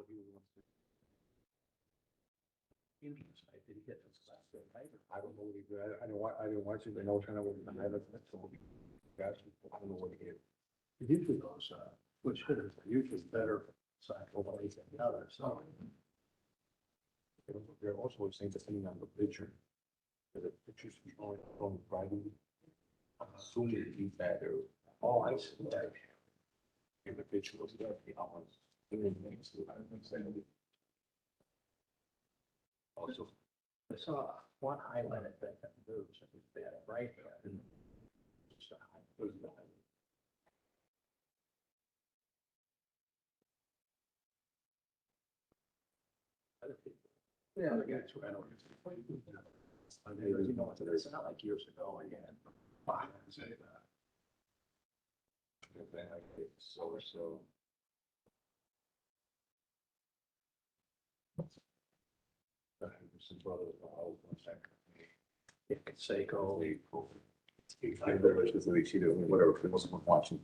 what he wants to. I did he get this last night? I don't know what he did. I didn't watch it. I know kind of what the highlights. Guys, I don't know what he did. Usually those, which hitters are usually better side of one than the other, so. They're also saying depending on the pitcher. The pitchers only on Friday. I'm assuming he's better. Oh, I see that. If the pitcher was there, the hours. Also, I saw one highlight at that news, and they had it right there. And just a highlight. Other people. Yeah, the guys who I know. You know, it's not like years ago again. I say that. If they have so or so. Seiko. Whatever, for most of them watching.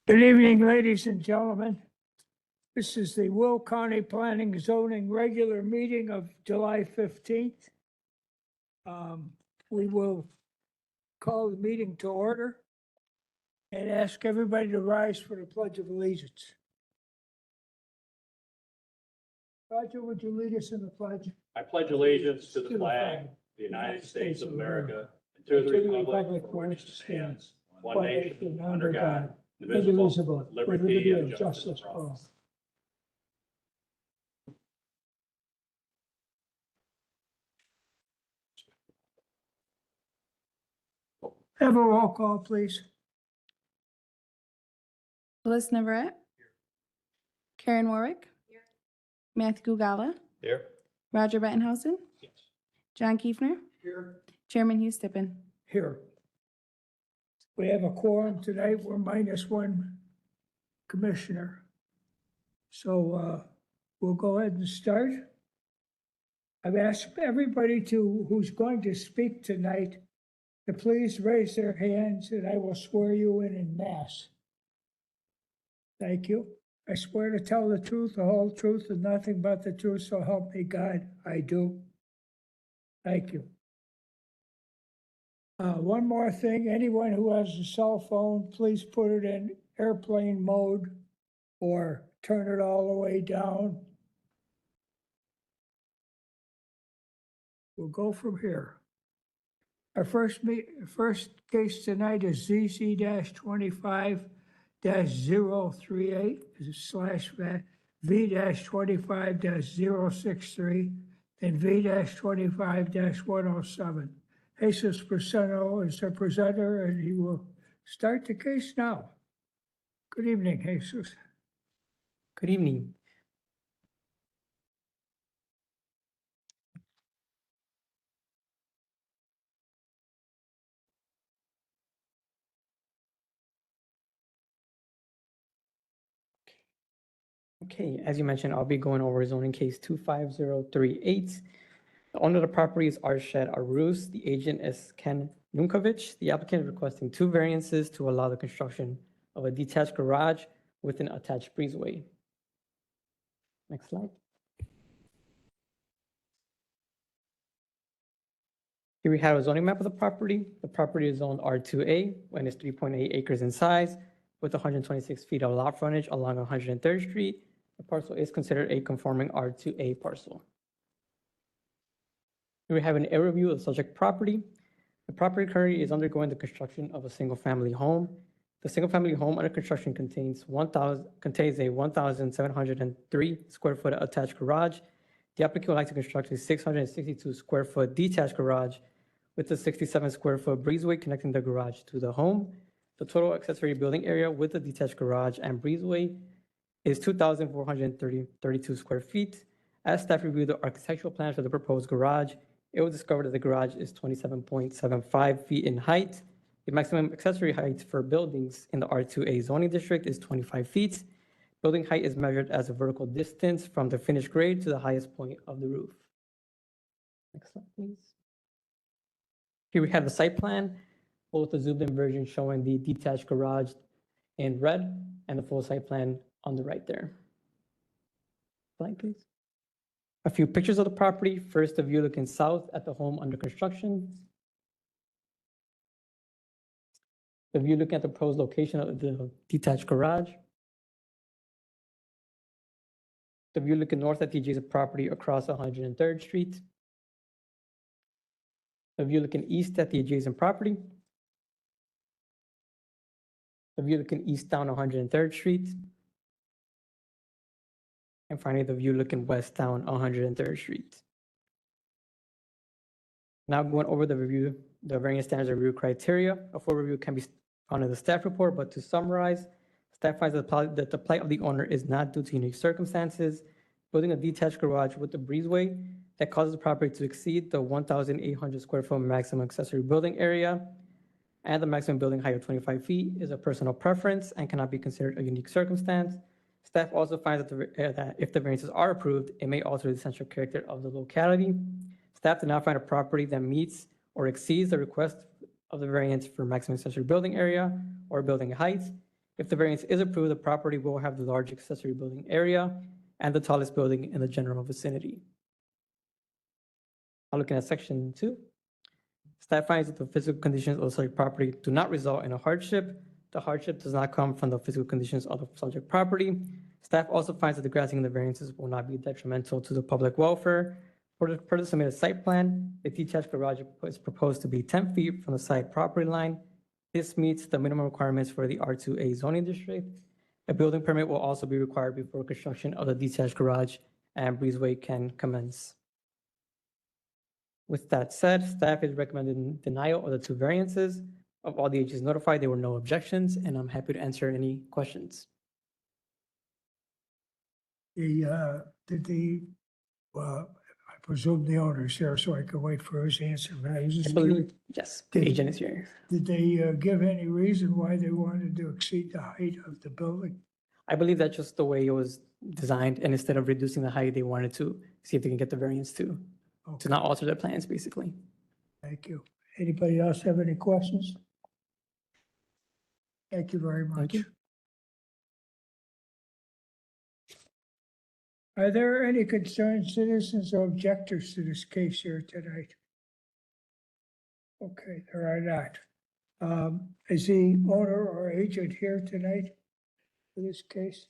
Good evening, ladies and gentlemen. This is the Will County Planning Zoning Regular Meeting of July 15th. We will call the meeting to order and ask everybody to rise for the Pledge of Allegiance. Roger, would you lead us in the pledge? I pledge allegiance to the flag of the United States of America, and to the republic for which it stands, one nation, under God, indivisible, with liberty and justice for all. Have a roll call, please. Phyllis Navarette. Karen Warwick. Matthew Gugala. Here. Roger Bettenhausen. Yes. John Kiefner. Here. Chairman Hugh Stippen. Here. We have a quorum tonight. We're minus one commissioner. So we'll go ahead and start. I've asked everybody who's going to speak tonight to please raise their hands and I will swear you in mass. Thank you. I swear to tell the truth, the whole truth, and nothing but the truth, so help me God, I do. Thank you. One more thing, anyone who has a cell phone, please put it in airplane mode or turn it all the way down. We'll go from here. Our first case tonight is ZC-25-038/V-25-063 and V-25-107. Jesus Preseno is the presenter and he will start the case now. Good evening, Jesus. Good evening. Okay, as you mentioned, I'll be going over zoning case 25038. The owner of the property is Arshad Arus. The agent is Ken Nunkovich. The applicant is requesting two variances to allow the construction of a detached garage with an attached breezeway. Next slide. Here we have a zoning map of the property. The property is zoned R2A and is 3.8 acres in size with 126 feet of lot frontage along 103rd Street. The parcel is considered a conforming R2A parcel. Here we have an aerial view of the subject property. The property currently is undergoing the construction of a single-family home. The single-family home under construction contains a 1,703 square foot attached garage. The applicant would like to construct a 662 square foot detached garage with a 67 square foot breezeway connecting the garage to the home. The total accessory building area with the detached garage and breezeway is 2,432 square feet. As staff reviewed the architectural plans for the proposed garage, it was discovered that the garage is 27.75 feet in height. The maximum accessory height for buildings in the R2A zoning district is 25 feet. Building height is measured as a vertical distance from the finished grade to the highest point of the roof. Next slide, please. Here we have the site plan, both the zoomed in version showing the detached garage in red, and the full site plan on the right there. Slide, please. A few pictures of the property. First, the view looking south at the home under construction. The view looking at the proposed location of the detached garage. The view looking north at the adjacent property across 103rd Street. The view looking east at the adjacent property. The view looking east down 103rd Street. And finally, the view looking west down 103rd Street. Now going over the review, the variance standards review criteria. A full review can be found in the staff report, but to summarize, staff finds that the plight of the owner is not due to unique circumstances. Building a detached garage with a breezeway that causes the property to exceed the 1,800 square foot maximum accessory building area and the maximum building height of 25 feet is a personal preference and cannot be considered a unique circumstance. Staff also finds that if the variances are approved, it may alter the essential character of the locality. Staff did not find a property that meets or exceeds the request of the variance for maximum accessory building area or building height. If the variance is approved, the property will have the large accessory building area and the tallest building in the general vicinity. Now looking at section 2. Staff finds that the physical conditions of the subject property do not result in a hardship. The hardship does not come from the physical conditions of the subject property. Staff also finds that the granting of the variances will not be detrimental to the public welfare. For the submitted site plan, the detached garage is proposed to be 10 feet from the side property line. This meets the minimum requirements for the R2A zoning district. A building permit will also be required before construction of the detached garage and breezeway can commence. With that said, staff is recommending denial of the 2 variances. Of all the agencies notified, there were no objections, and I'm happy to answer any questions. I presume the owner's here, so I can wait for his answer. But I was I just believe, curious, yes, the agent is here. did they give any reason why they wanted to exceed the height of the building? I believe that's just the way it was designed, and instead of reducing the height, they wanted to see if they can get the variance to Okay, not alter their plans, basically. thank you. Anybody else have any questions? Thank you very much. you. Are there any concerned citizens or objectors to this case here tonight? Okay, there are not. Is the owner or agent here tonight for this case?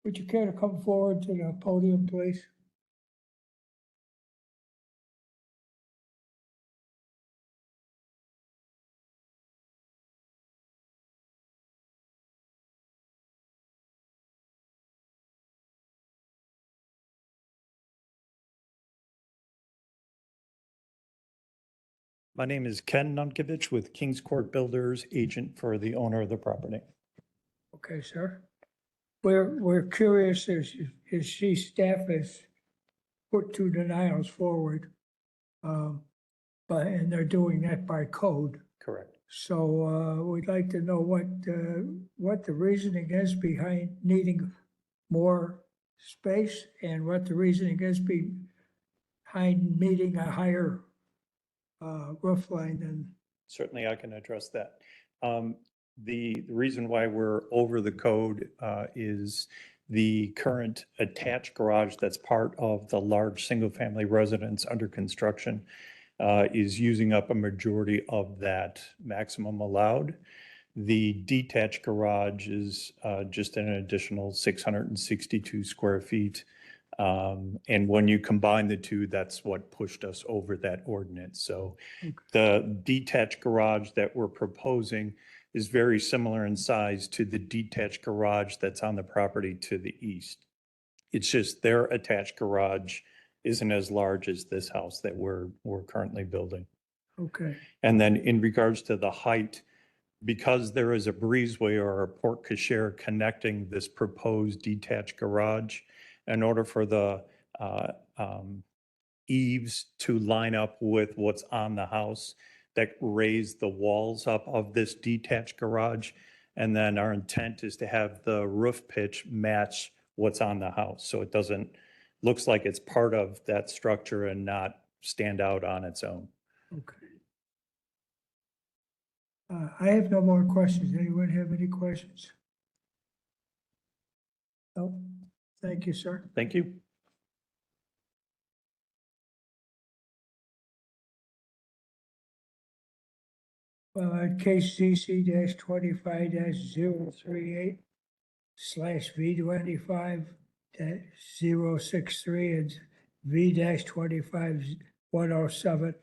Would you care to come forward to the podium, please? My name is Ken Nunkovich with Kings Court Builders, agent for the owner of the property. Okay, sir. We're curious as she staff has put 2 denials forward. And they're doing that by code. Correct. So we'd like to know what the reasoning is behind needing more space and what the reasoning is behind meeting a higher roof line than. Certainly, I can address that. The reason why we're over the code is the current attached garage that's part of the large single-family residence under construction is using up a majority of that maximum allowed. The detached garage is just an additional 662 square feet. And when you combine the 2, that's what pushed us over that ordinance. So the detached garage that we're proposing is very similar in size to the detached garage that's on the property to the east. It's just their attached garage isn't as large as this house that we're currently building. Okay, And then in regards to the height, because there is a breezeway or a porte cochere connecting this proposed detached garage, in order for the eaves to line up with what's on the house, that raise the walls up of this detached garage. And then our intent is to have the roof pitch match what's on the house. So it doesn't, looks like it's part of that structure and not stand out on its own. okay. I have no more questions. Anyone have any questions? No? Thank you, sir. Thank you. Case ZC 25 038 / V 25 063 and V 25 107.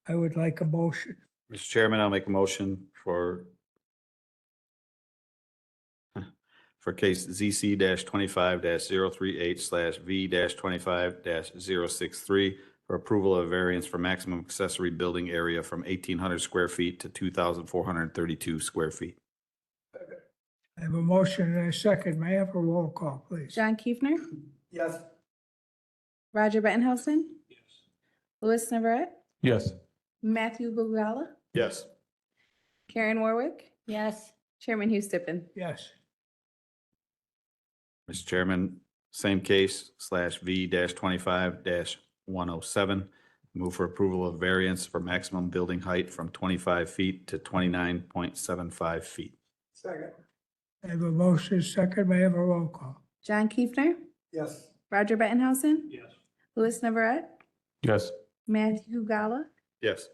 I would like a motion. Mr. Chairman, I'll make a motion for case ZC 25 038 / V 25 063 for approval of variance for maximum accessory building area from 1,800 square feet to 2,432 square feet. I have a motion and a second. May I have a roll call, please? John Kiefner, Yes. Roger Bettenhausen, Louis Navarette, Yes. Matthew Gugala, Yes. Karen Warwick, yes, Chairman Hugh Stippen. Yes. Mr. Chairman, same case / V 25 107. Move for approval of variance for maximum building height from 25 feet to 29.75 feet. Second. I have a motion, second. May I have a roll call? John Kiefner, Yes. Roger Bettenhausen, Yes. Louis Navarette, Yes. Matthew Gugala, Yes.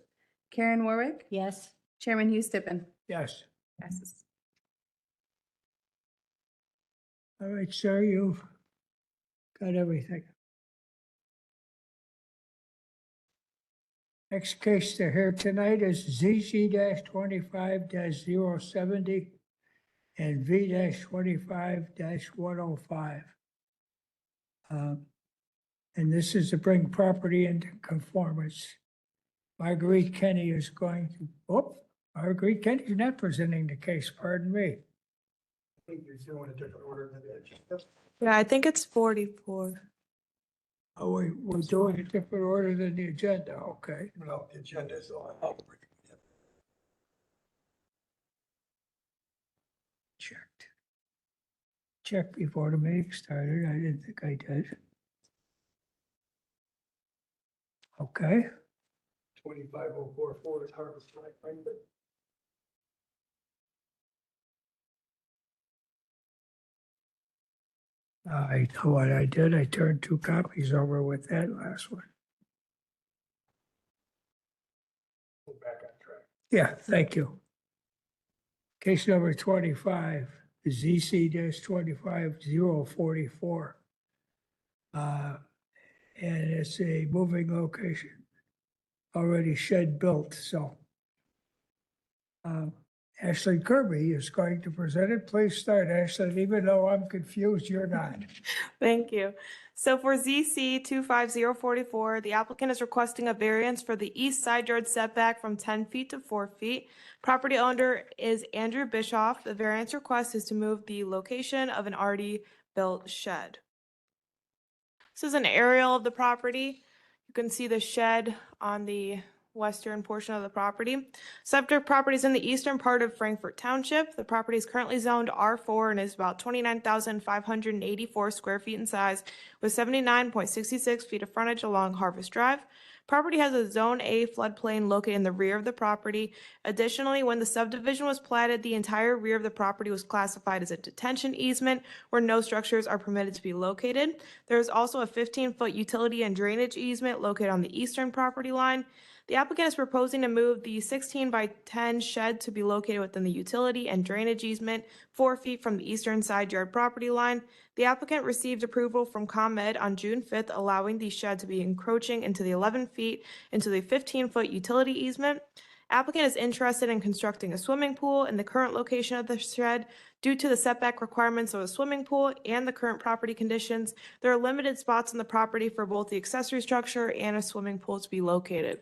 Karen Warwick, yes. Chairman Hugh Stippen. Yes. Passes. All right, sir, you've got everything. Next case to hear tonight is ZC 25 070 and V 25 105. And this is to bring property into conformance. Marguerite Kenny is going to, Marguerite Kenny's not presenting the case, pardon me. I think you're doing a different order than that. Yeah, I think it's 44. Oh, we're doing a different order than the agenda, okay. No, the agenda is on. Checked. Checked before the meeting started. I didn't think I did. Okay, 25044 is Harvest Drive, right? I know what I did. I turned 2 copies over with that last one. Go back on track. Yeah, thank you. Case number 25, ZC 25 044. And it's a moving location, already shed built, so. Ashley Kirby is going to present it. Please start, Ashley, even though I'm confused, you're not. Thank you. So for ZC 25044, the applicant is requesting a variance for the east side yard setback from 10 feet to 4 feet. Property owner is Andrew Bischoff. The variance request is to move the location of an already built shed. This is an aerial of the property. You can see the shed on the western portion of the property. Subject property is in the eastern part of Frankfort Township. The property is currently zoned R4 and is about 29,584 square feet in size with 79.66 feet of frontage along Harvest Drive. Property has a Zone A floodplain located in the rear of the property. Additionally, when the subdivision was platted, the entire rear of the property was classified as a detention easement where no structures are permitted to be located. There is also a 15-foot utility and drainage easement located on the eastern property line. The applicant is proposing to move the 16 by 10 shed to be located within the utility and drainage easement 4 feet from the eastern side yard property line. The applicant received approval from ComEd on June 5th, allowing the shed to be encroaching into the 11 feet into the 15-foot utility easement. Applicant is interested in constructing a swimming pool in the current location of the shed. Due to the setback requirements of a swimming pool and the current property conditions, there are limited spots on the property for both the accessory structure and a swimming pool to be located.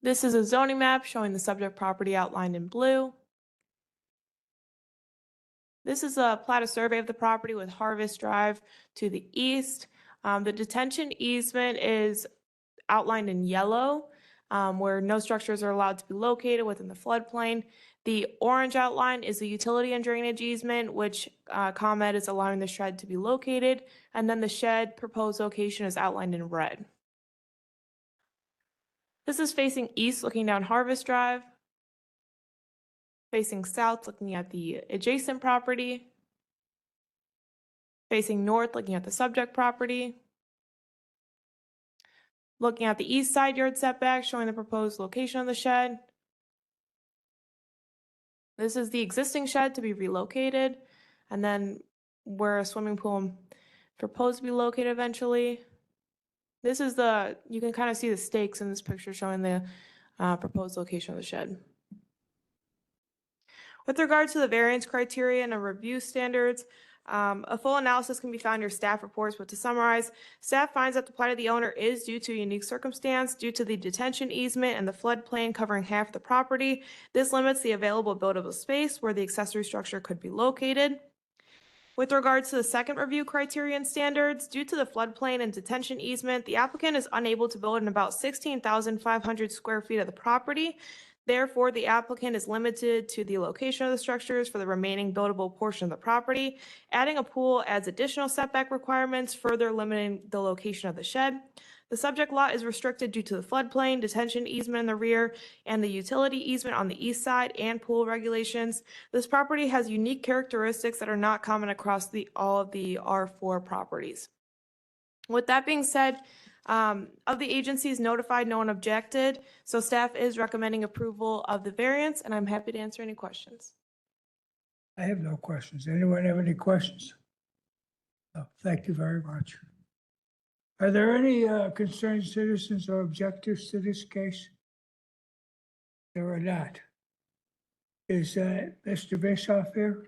This is a zoning map showing the subject property outlined in blue. This is a plat of survey of the property with Harvest Drive to the east. The detention easement is outlined in yellow, where no structures are allowed to be located within the floodplain. The orange outline is the utility and drainage easement, which ComEd is allowing the shed to be located, and then the shed proposed location is outlined in red. This is facing east, looking down Harvest Drive. Facing south, looking at the adjacent property. Facing north, looking at the subject property. Looking at the east side yard setback, showing the proposed location of the shed. This is the existing shed to be relocated, and then where a swimming pool proposed to be located eventually. This is you can kind of see the stakes in this picture showing the proposed location of the shed. With regard to the variance criteria and the review standards, a full analysis can be found in your staff reports, but to summarize, staff finds that the plight of the owner is due to a unique circumstance due to the detention easement and the floodplain covering half the property. This limits the available buildable space where the accessory structure could be located. With regards to the second review criterion standards, due to the floodplain and detention easement, the applicant is unable to build in about 16,500 square feet of the property. Therefore, the applicant is limited to the location of the structures for the remaining buildable portion of the property. Adding a pool adds additional setback requirements, further limiting the location of the shed. The subject lot is restricted due to the floodplain, detention easement in the rear, and the utility easement on the east side and pool regulations. This property has unique characteristics that are not common across all of the R4 properties. With that being said, of the agencies notified, no one objected, so staff is recommending approval of the variance, and I'm happy to answer any questions. I have no questions. Anyone have any questions? No, thank you very much. Are there any concerned citizens or objectors to this case? There are not. Is Mr. Bischoff here?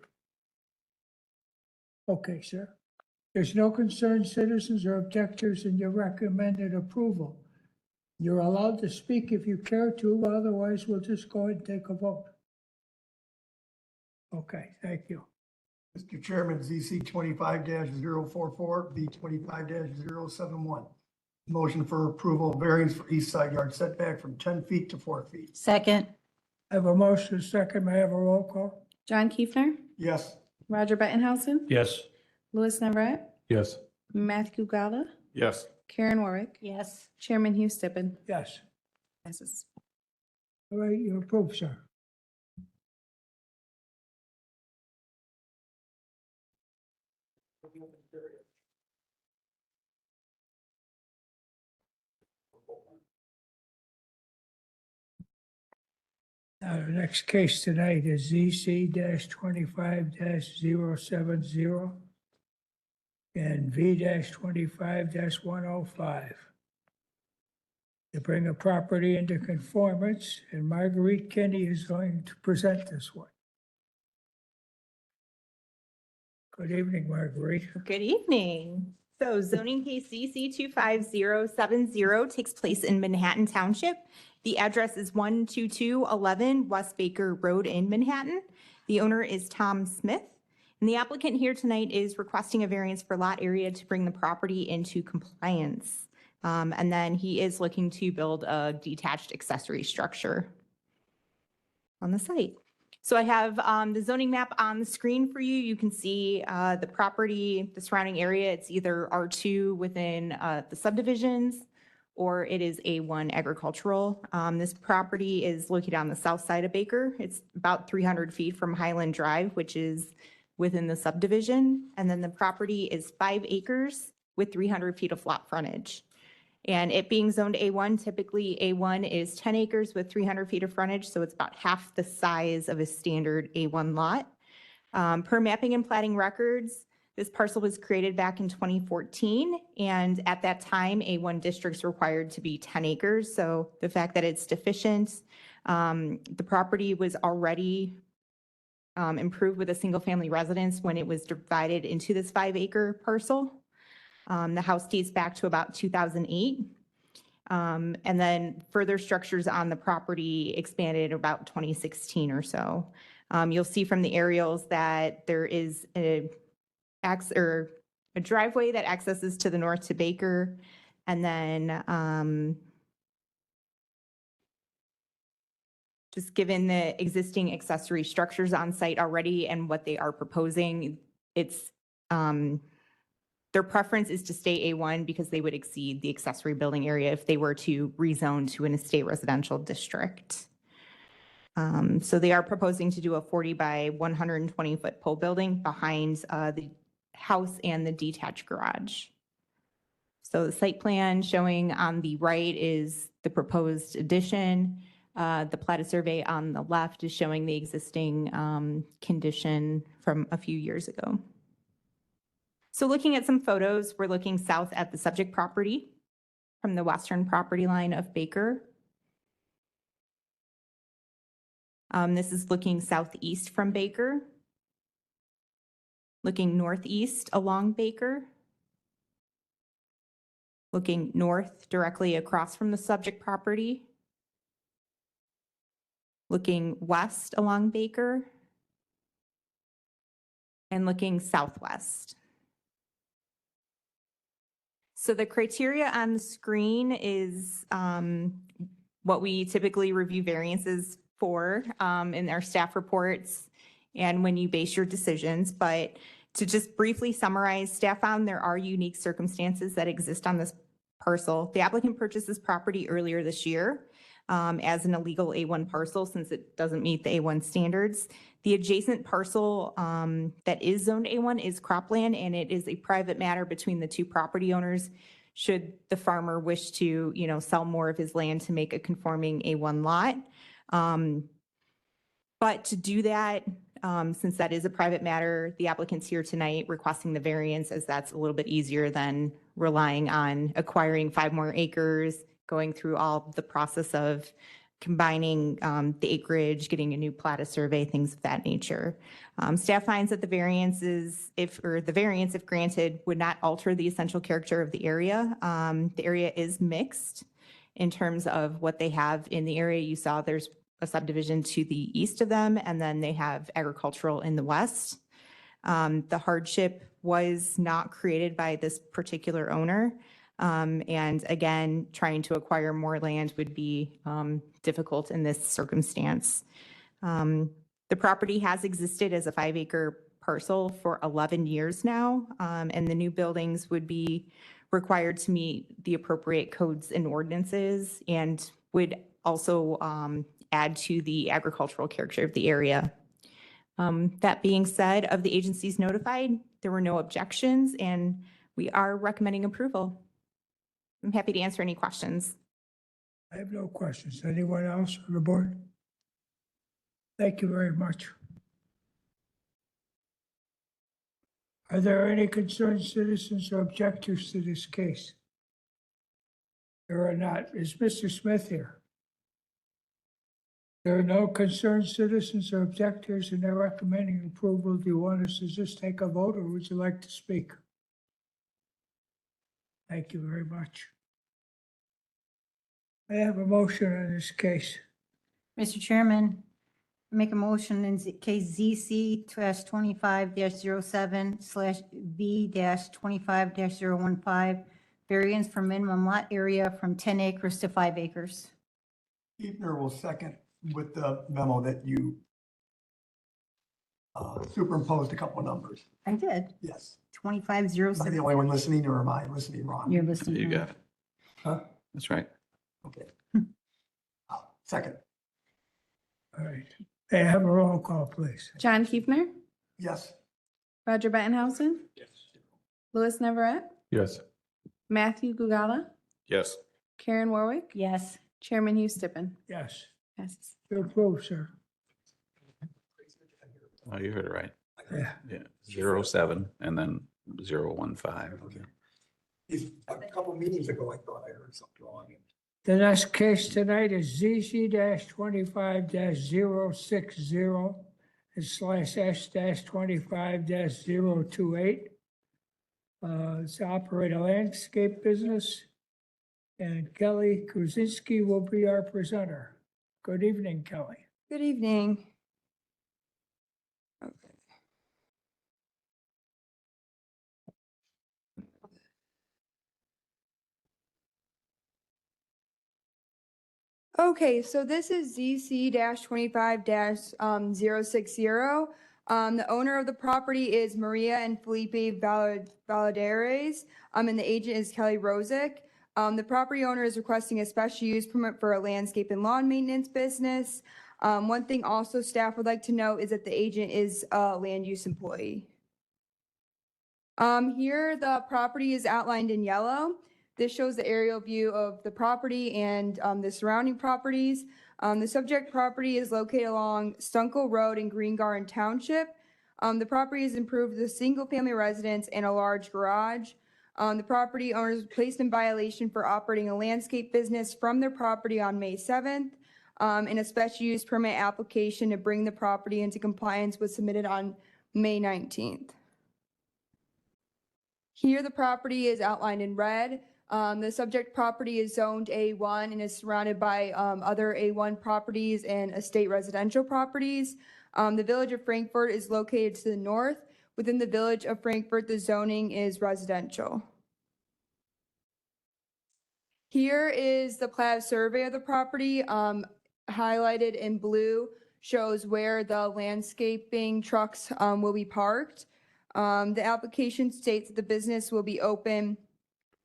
Okay, sir. There's no concerned citizens or objectors in your recommended approval. You're allowed to speak if you care to, otherwise we'll just go ahead and take a vote. Okay, thank you. Mr. Chairman, ZC 25-044, B 25-071. Motion for approval of variance for east side yard setback from 10 feet to 4 feet. Second. I have a motion, second. May I have a roll call? John Kiefner, Yes. Roger Bettenhausen, Yes. Louis Navarette, Yes. Matthew Gala, Yes. Karen Warwick. Yes. Chairman Hugh Stippen. Yes. Passes. All right, you're approved, sir. Now, the next case tonight is ZC 25 070 and V 25 105. To bring a property into conformance, and Marguerite Kenny is going to present this one. Good evening, Marguerite. Good evening. So zoning case ZC 25070 takes place in Manhattan Township. The address is 12211 West Baker Road in Manhattan. The owner is Tom Smith. And the applicant here tonight is requesting a variance for lot area to bring the property into compliance. And then he is looking to build a detached accessory structure on the site. So I have the zoning map on the screen for you. You can see the property, the surrounding area. It's either R2 within the subdivisions, or it is A1 agricultural. This property is located on the south side of Baker. It's about 300 feet from Highland Drive, which is within the subdivision. And then the property is 5 acres with 300 feet of lot frontage. And it being zoned A1, typically A1 is 10 acres with 300 feet of frontage, so it's about half the size of a standard A1 lot. Per mapping and plating records, this parcel was created back in 2014, and at that time, A1 district's required to be 10 acres. So the fact that it's deficient, the property was already improved with a single-family residence when it was divided into this 5-acre parcel. The house dates back to about 2008. And then further structures on the property expanded about 2016 or so. You'll see from the aerials that there is a driveway that accesses to the north to Baker. And then just given the existing accessory structures on site already and what they are proposing, it's their preference is to stay A1 because they would exceed the accessory building area if they were to rezone to an estate residential district. So they are proposing to do a 40 by 120-foot pole building behind the house and the detached garage. So the site plan showing on the right is the proposed addition. The platted survey on the left is showing the existing condition from a few years ago. So looking at some photos, we're looking south at the subject property from the western property line of Baker. This is looking southeast from Baker, looking northeast along Baker, looking north directly across from the subject property, looking west along Baker, and looking southwest. So the criteria on the screen is what we typically review variances for in our staff reports and when you base your decisions. But to just briefly summarize, staff found there are unique circumstances that exist on this parcel. The applicant purchased this property earlier this year as an illegal A1 parcel since it doesn't meet the A1 standards. The adjacent parcel that is zoned A1 is cropland, and it is a private matter between the two property owners should the farmer wish to, sell more of his land to make a conforming A1 lot. But to do that, since that is a private matter, the applicant's here tonight requesting the variance, as that's a little bit easier than relying on acquiring 5 more acres, going through all the process of combining the acreage, getting a new platted survey, things of that nature. Staff finds that the variance, if granted, would not alter the essential character of the area. The area is mixed in terms of what they have in the area. You saw there's a subdivision to the east of them, and then they have agricultural in the west. The hardship was not created by this particular owner. And again, trying to acquire more land would be difficult in this circumstance. The property has existed as a 5-acre parcel for 11 years now, and the new buildings would be required to meet the appropriate codes and ordinances and would also add to the agricultural character of the area. That being said, of the agencies notified, there were no objections, and we are recommending approval. I'm happy to answer any questions. I have no questions. Anyone else on the board? Thank you very much. Are there any concerned citizens or objectors to this case? There are not. Is Mr. Smith here? There are no concerned citizens or objectors, and they're recommending approval. Do you want us to just take a vote, or would you like to speak? Thank you very much. I have a motion on this case. Mr. Chairman, I make a motion in case ZC-25-07/V-25-015, variance from minimum lot area from 10 acres to 5 acres. Ebner will second with the memo that you superimposed a couple of numbers. I did. Yes. Am I 2507. the only one listening, or am I listening wrong? You're listening. You got it. Huh? That's right. Okay. Second. All right. May I have a roll call, please? John Kiefner, Yes. Roger Bettenhausen, Yes. Louis Navarette, Yes. Matthew Gugala, Yes. Karen Warwick, Yes. Chairman Hugh Stippen. Yes, Passes. you approve, sir. Oh, you heard it right. Yeah. Yeah, 07 and then 015. Okay. A couple of meetings ago, I thought I heard something wrong. The next case tonight is ZC-25-060/S-25-028. It's operate a landscape business, and Kelly Kuzinski will be our presenter. Good evening, Kelly. Good evening. Okay, so this is ZC-25-060. The owner of the property is Maria and Felipe Valadares, and the agent is Kelly Rosick. The property owner is requesting a special use permit for a landscape and lawn maintenance business. One thing also staff would like to note is that the agent is a land use employee. Here, the property is outlined in yellow. This shows the aerial view of the property and the surrounding properties. The subject property is located along Stunkel Road in Green Garden Township. The property is improved with a single-family residence and a large garage. The property owners were placed in violation for operating a landscape business from their property on May 7th. And a special use permit application to bring the property into compliance was submitted on May 19th. Here, the property is outlined in red. The subject property is zoned A1 and is surrounded by other A1 properties and estate residential properties. The village of Frankfort is located to the north. Within the village of Frankfort, the zoning is residential. Here is the plat survey of the property. Highlighted in blue shows where the landscaping trucks will be parked. The application states that the business will be open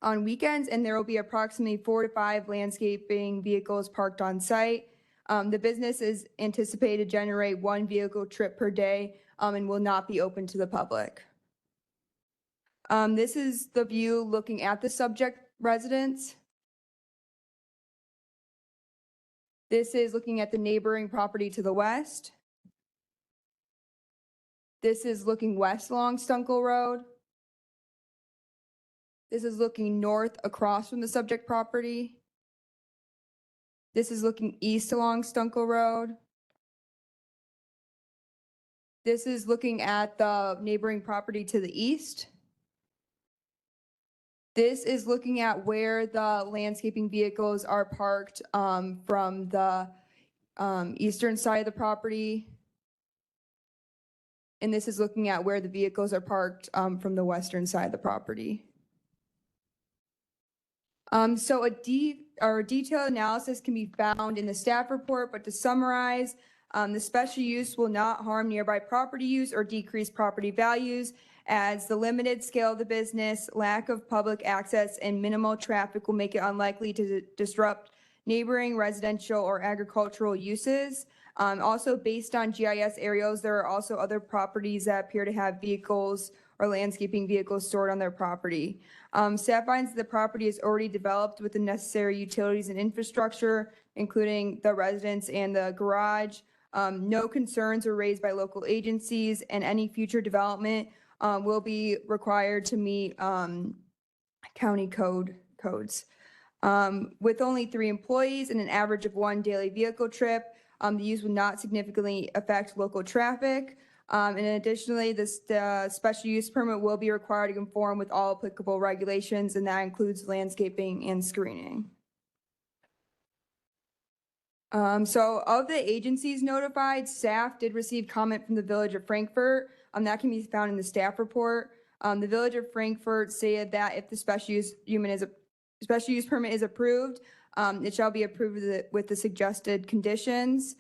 on weekends and there will be approximately 4 to 5 landscaping vehicles parked on site. The business is anticipated to generate 1 vehicle trip per day and will not be open to the public. This is the view looking at the subject residence. This is looking at the neighboring property to the west. This is looking west along Stunkel Road. This is looking north across from the subject property. This is looking east along Stunkel Road. This is looking at the neighboring property to the east. This is looking at where the landscaping vehicles are parked from the eastern side of the property. And this is looking at where the vehicles are parked from the western side of the property. So a detailed analysis can be found in the staff report, but to summarize, the special use will not harm nearby property use or decrease property values, as the limited scale of the business, lack of public access, and minimal traffic will make it unlikely to disrupt neighboring residential or agricultural uses. Also, based on GIS aerials, there are also other properties that appear to have vehicles or landscaping vehicles stored on their property. Staff finds the property is already developed with the necessary utilities and infrastructure, including the residence and the garage. No concerns were raised by local agencies, and any future development will be required to meet county codes. With only 3 employees and an average of 1 daily vehicle trip, the use would not significantly affect local traffic. And additionally, the special use permit will be required to conform with all applicable regulations, and that includes landscaping and screening. So of the agencies notified, staff did receive comment from the village of Frankfort. That can be found in the staff report. The village of Frankfort stated that if the special use permit is approved, it shall be approved with the suggested conditions.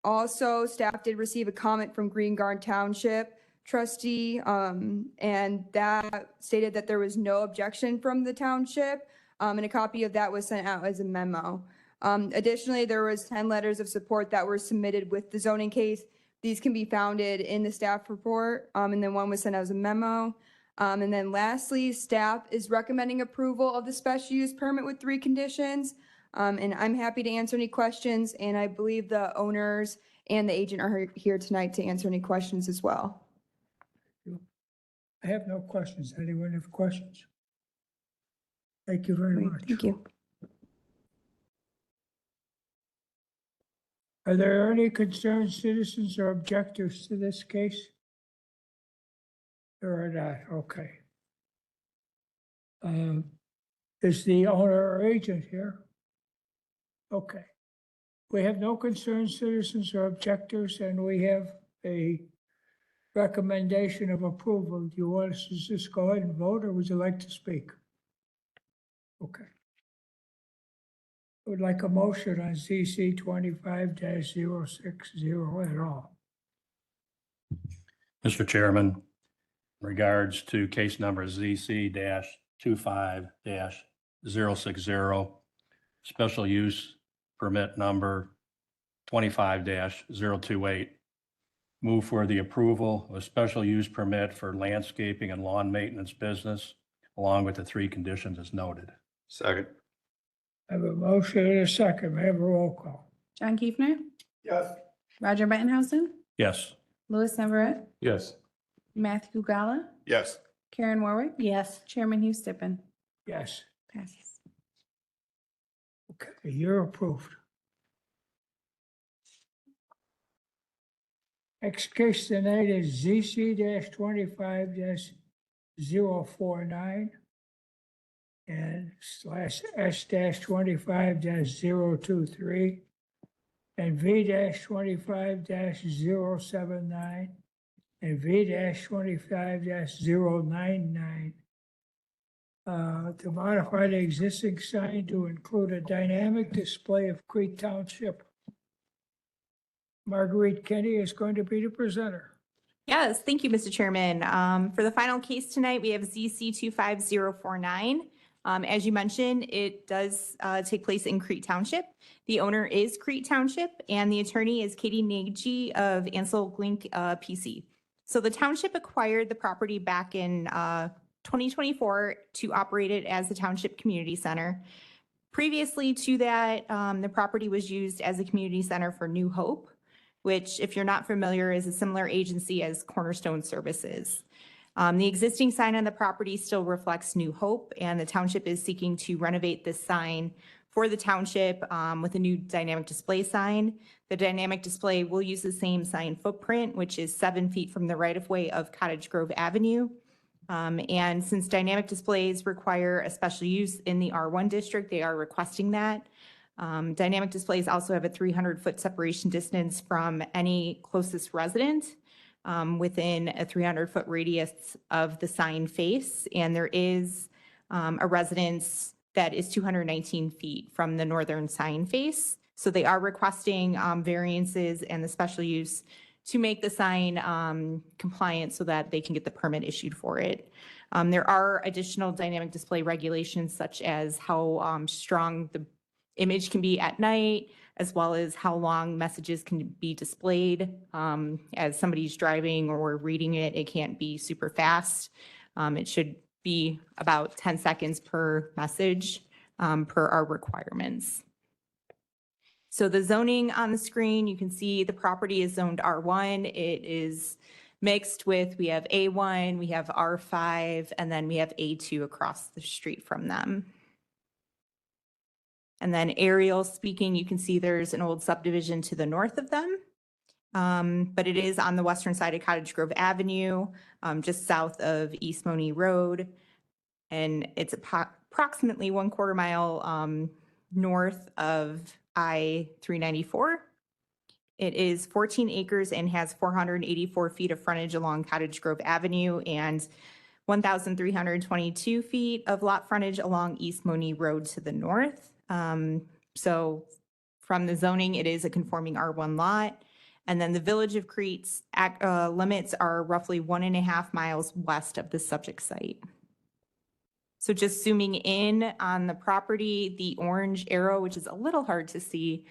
Also, staff did receive a comment from Green Garden Township trustee, and that stated that there was no objection from the township, and a copy of that was sent out as a memo. Additionally, there was 10 letters of support that were submitted with the zoning case. These can be founded in the staff report, and then one was sent out as a memo. And then lastly, staff is recommending approval of the special use permit with 3 conditions. And I'm happy to answer any questions, and I believe the owners and the agent are here tonight to answer any questions as well. I have no questions. Anyone have questions? Thank you very much. Thank you. Are there any concerned citizens or objectors to this case? There are not, okay. Is the owner or agent here? Okay. We have no concerned citizens or objectors, and we have a recommendation of approval. Do you want us to just go ahead and vote, or would you like to speak? Okay. I would like a motion on ZC 25-060 at all. Mr. Chairman, in regards to case number ZC-25-060, special use permit number 25-028. Move for the approval of a special use permit for landscaping and lawn maintenance business, along with the 3 conditions as noted. Second. I have a motion and a second. May I have a roll call? John Kiefner, Yes. Roger Bettenhausen, Yes. Louis Navarette, Yes. Matthew Gala, Yes. Karen Warwick, Yes. Chairman Hugh Stippen. Yes. Passes. Okay, you're approved. Next case tonight is ZC 25 049 and /S 25 023 and V 25 079 and V 25 099. To modify the existing sign to include a dynamic display of Crete Township. Marguerite Kenny is going to be the presenter. Yes, thank you, Mr. Chairman. For the final case tonight, we have ZC 25049. As you mentioned, it does take place in Crete Township. The owner is Crete Township, and the attorney is Katie Nagy of Ansel Glink PC. So the township acquired the property back in 2024 to operate it as the Township Community Center. Previously to that, the property was used as a community center for New Hope, which, if you're not familiar, is a similar agency as Cornerstone Services. The existing sign on the property still reflects New Hope, and the township is seeking to renovate this sign for the township with a new dynamic display sign. The dynamic display will use the same sign footprint, which is 7 feet from the right-of-way of Cottage Grove Avenue. And since dynamic displays require a special use in the R1 district, they are requesting that. Dynamic displays also have a 300-foot separation distance from any closest resident within a 300-foot radius of the sign face. And there is a residence that is 219 feet from the northern sign face. So they are requesting variances and the special use to make the sign compliant so that they can get the permit issued for it. There are additional dynamic display regulations such as how strong the image can be at night, as well as how long messages can be displayed. As somebody's driving or reading it, it can't be super fast. It should be about 10 seconds per message per our requirements. So the zoning on the screen, you can see the property is zoned R1. It is mixed with, we have A1, we have R5, and then we have A2 across the street from them. And then aerial speaking, you can see there's an old subdivision to the north of them. But it is on the western side of Cottage Grove Avenue, just south of East Money Road. And it's approximately 1/4 mile north of I-394. It is 14 acres and has 484 feet of frontage along Cottage Grove Avenue and 1,322 feet of lot frontage along East Money Road to the north. So from the zoning, it is a conforming R1 lot. And then the Village of Crete's limits are roughly 1.5 miles west of the subject site. So just zooming in on the property, the orange arrow, which is a little hard to see,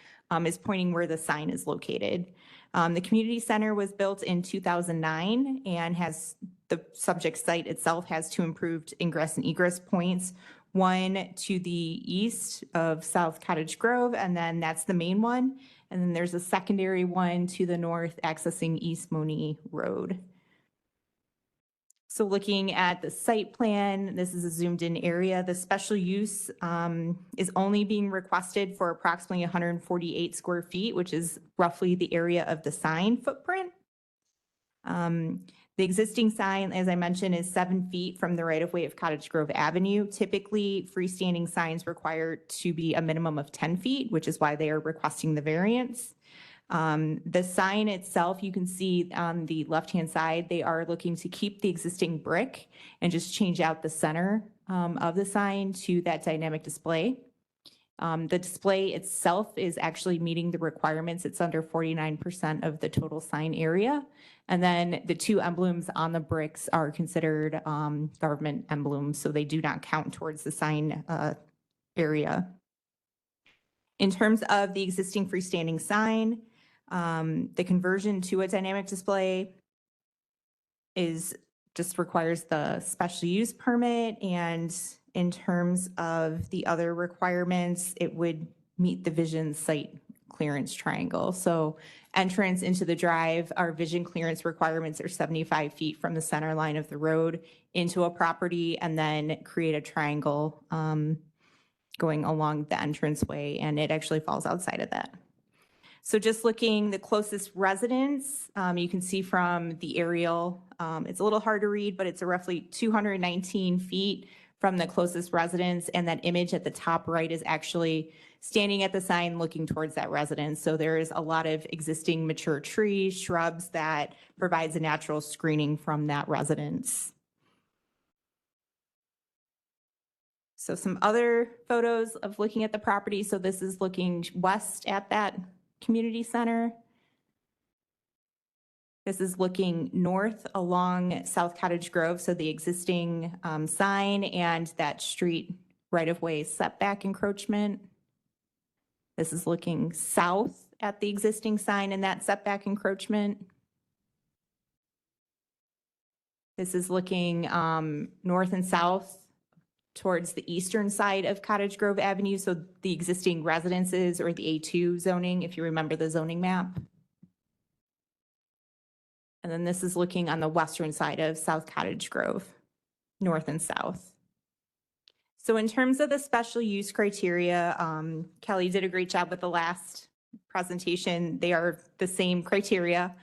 is pointing where the sign is located. The community center was built in 2009 and has the subject site itself has 2 improved ingress and egress points. One to the east of South Cottage Grove, and then that's the main one. And then there's a secondary one to the north accessing East Money Road. So looking at the site plan, this is a zoomed in area. The special use is only being requested for approximately 148 square feet, which is roughly the area of the sign footprint. The existing sign, as I mentioned, is 7 feet from the right-of-way of Cottage Grove Avenue. Typically, freestanding signs require to be a minimum of 10 feet, which is why they are requesting the variance. The sign itself, you can see on the left-hand side, they are looking to keep the existing brick and just change out the center of the sign to that dynamic display. The display itself is actually meeting the requirements. It's under 49% of the total sign area. And then the 2 emblems on the bricks are considered government emblems, so they do not count towards the sign area. In terms of the existing freestanding sign, The conversion to a dynamic display just requires the special use permit, and in terms of the other requirements, it would meet the vision site clearance triangle. So entrance into the drive, our vision clearance requirements are 75 feet from the center line of the road into a property, and then create a triangle going along the entranceway, and it actually falls outside of that. So just looking, the closest residence, you can see from the aerial, it's a little hard to read, but it's a roughly 219 feet from the closest residence. And that image at the top right is actually standing at the sign looking towards that residence. So there is a lot of existing mature trees, shrubs that provides a natural screening from that residence. So some other photos of looking at the property. So this is looking west at that community center. This is looking north along South Cottage Grove, so the existing sign and that street right-of-way setback encroachment. This is looking south at the existing sign and that setback encroachment. This is looking north and south towards the eastern side of Cottage Grove Avenue, so the existing residences or the A2 zoning, if you remember the zoning map. And then this is looking on the western side of South Cottage Grove, north and south. So in terms of the special use criteria, Kelly did a great job with the last presentation. They are the same criteria.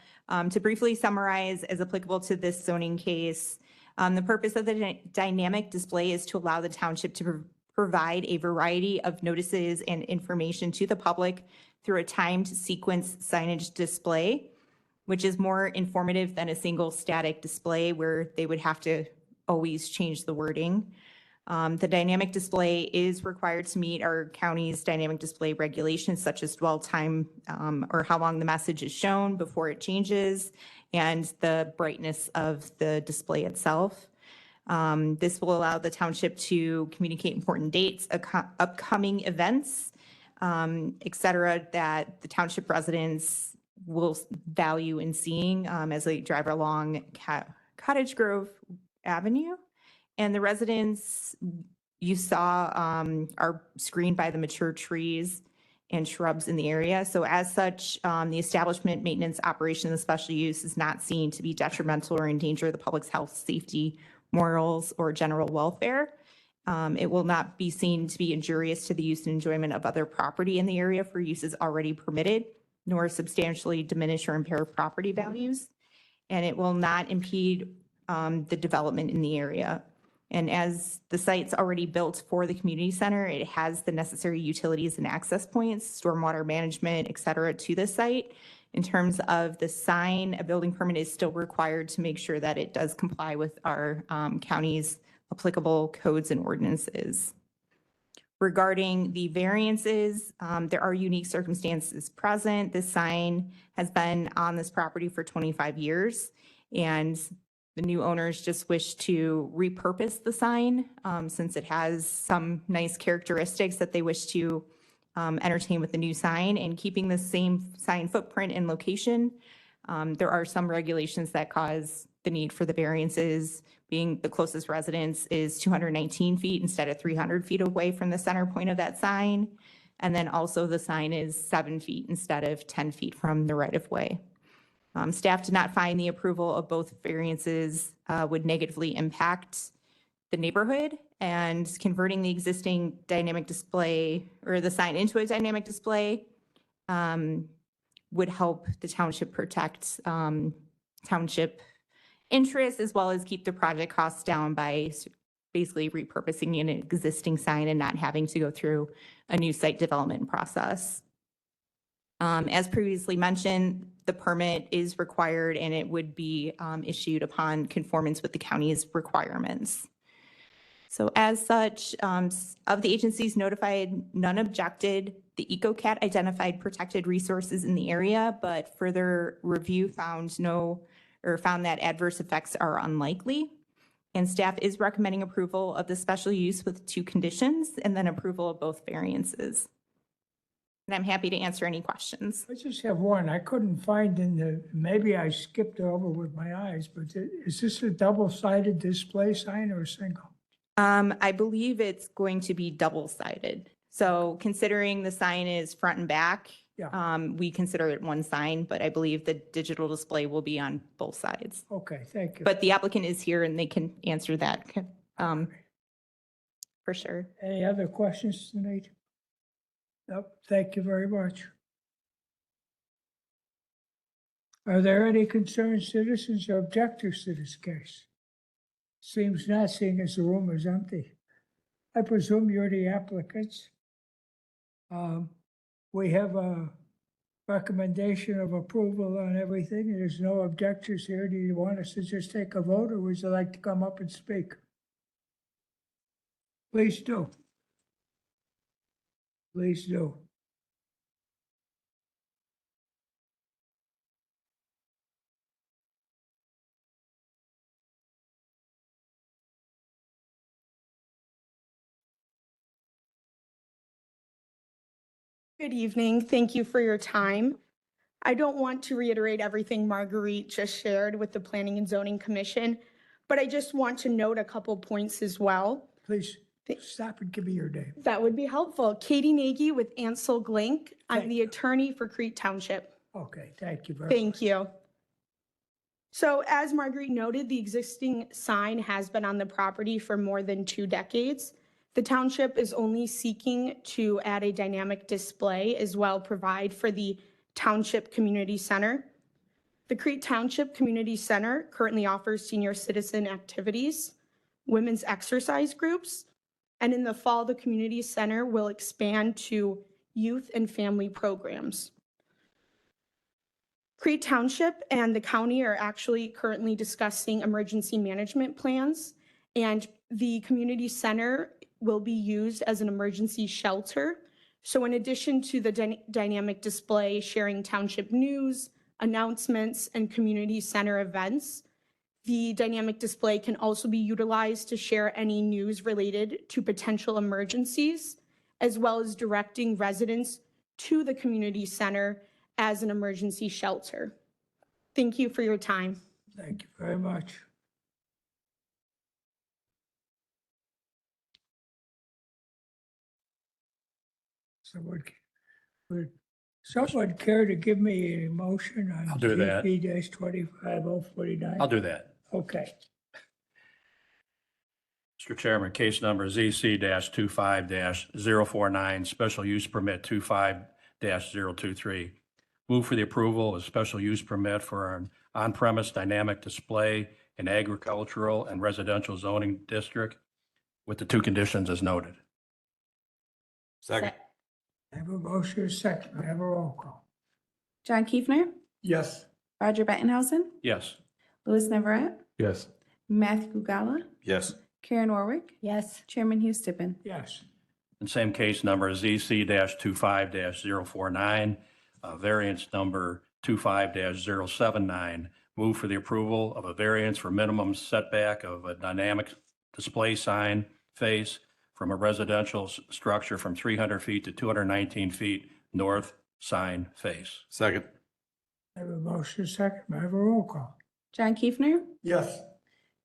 To briefly summarize, as applicable to this zoning case, the purpose of the dynamic display is to allow the township to provide a variety of notices and information to the public through a timed sequence signage display, which is more informative than a single static display where they would have to always change the wording. The dynamic display is required to meet our county's dynamic display regulations, such as dwell time or how long the message is shown before it changes, and the brightness of the display itself. This will allow the township to communicate important dates, upcoming events, et cetera, that the township residents will value in seeing as they drive along Cottage Grove Avenue. And the residents you saw are screened by the mature trees and shrubs in the area. So as such, the establishment, maintenance, operation, and special use is not seen to be detrimental or endanger the public's health, safety, morals, or general welfare. It will not be seen to be injurious to the use and enjoyment of other property in the area for uses already permitted, nor substantially diminish or impair property values. And it will not impede the development in the area. And as the site's already built for the community center, it has the necessary utilities and access points, stormwater management, et cetera, to the site. In terms of the sign, a building permit is still required to make sure that it does comply with our county's applicable codes and ordinances. Regarding the variances, there are unique circumstances present. This sign has been on this property for 25 years, and the new owners just wish to repurpose the sign since it has some nice characteristics that they wish to entertain with the new sign, and keeping the same sign footprint and location. There are some regulations that cause the need for the variances, being the closest residence is 219 feet instead of 300 feet away from the center point of that sign. And then also the sign is 7 feet instead of 10 feet from the right of way. Staff did not find the approval of both variances would negatively impact the neighborhood, and converting the existing dynamic display or the sign into a dynamic display would help the township protect township interests, as well as keep the project costs down by basically repurposing an existing sign and not having to go through a new site development process. As previously mentioned, the permit is required and it would be issued upon conformance with the county's requirements. So as such, of the agencies notified, none objected. The EcoCat identified protected resources in the area, but further review found that adverse effects are unlikely. And staff is recommending approval of the special use with 2 conditions and then approval of both variances. And I'm happy to answer any questions. I just have one. I couldn't find in the, maybe I skipped over with my eyes, but is this a double-sided display sign or a single? I believe it's going to be double-sided. So considering the sign is front and back, Yeah. we consider it one sign, but I believe the digital display will be on both sides. Okay, thank you. But the applicant is here and they can answer that for sure. Any other questions tonight? Nope, thank you very much. Are there any concerned citizens or objectors to this case? Seems not, seeing as the room is empty. I presume you're the applicants. We have a recommendation of approval on everything. There's no objectors here. Do you want us to just take a vote, or would you like to come up and speak? Please do. Please do. Good evening. Thank you for your time. I don't want to reiterate everything Marguerite just shared with the Planning and Zoning Commission, but I just want to note a couple points as well. Please stop and give me your name. That would be helpful. Katie Nagy with Ansel Glink. I'm Thank the attorney for Crete Township. Okay, thank you very much. Thank you. So as Marguerite noted, the existing sign has been on the property for more than 2 decades. The township is only seeking to add a dynamic display as well provide for the Township Community Center. The Crete Township Community Center currently offers senior citizen activities, women's exercise groups, and in the fall, the community center will expand to youth and family programs. Crete Township and the county are actually currently discussing emergency management plans, and the community center will be used as an emergency shelter. So in addition to the dynamic display sharing township news, announcements, and community center events, the dynamic display can also be utilized to share any news related to potential emergencies, as well as directing residents to the community center as an emergency shelter. Thank you for your time. Thank you very much. Would someone care to give me a motion on I'll do that. ZP-25049? I'll do that. Okay, Mr. Chairman, case number ZC-25-049, special use permit 25-023. Move for the approval of special use permit for an on-premise dynamic display in agricultural and residential zoning district with the 2 conditions as noted. Second. I have a motion, a second, I have a roll call. John Kiefner, Yes. Roger Bettenhausen, Yes. Louis Navarette, Yes. Matthew Gugala, Yes. Karen Warwick, Yes. Chairman Hugh Stippen. Yes, And same case number ZC-25-049, variance number 25-079. Move for the approval of a variance for minimum setback of a dynamic display sign face from a residential structure from 300 feet to 219 feet north sign face. Second. I have a motion, a second, I have a roll call. John Kiefner, Yes.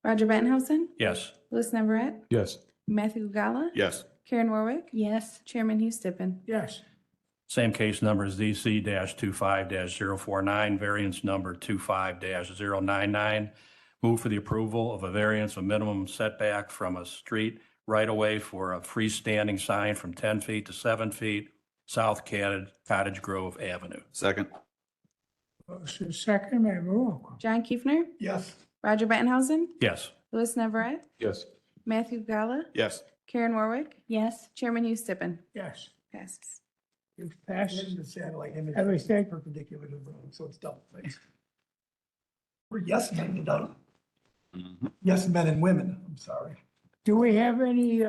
Roger Bettenhausen, Yes. Louis Navarette, Yes. Matthew Gugala, Yes. Karen Warwick, Yes. Chairman Hugh Stippen. Yes, Same case number ZC-25-049, variance number 25-099. Move for the approval of a variance of minimum setback from a street right-of-way for a freestanding sign from 10 feet to 7 feet, South Cottage Grove Avenue. Second. motion, second, I have a roll call. John Kiefner, Yes. Roger Bettenhausen, Yes. Louis Navarette, Yes. Matthew Gugala, Yes. Karen Warwick, Yes. Chairman Hugh Stippen. Yes, Passes. you've passed And the satellite image. everything. Perpendicular to the road, so it's double faced. We're yes men, done. Yes men and women, I'm sorry. Do we have any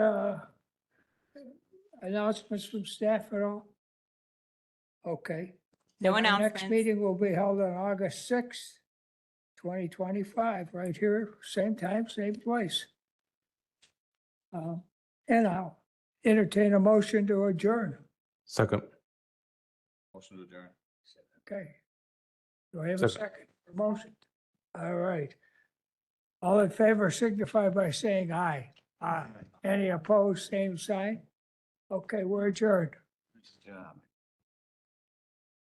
announcements from staff at all? Okay. No Our next announcements. meeting will be held on August 6th, 2025, right here, same time, same place. And I'll entertain a motion to adjourn. Second. Motion to adjourn. Okay. Do I have a second for motion? All right. All in favor signify by saying aye. Aye. Any opposed, same sign? Okay, we're adjourned. Nice job.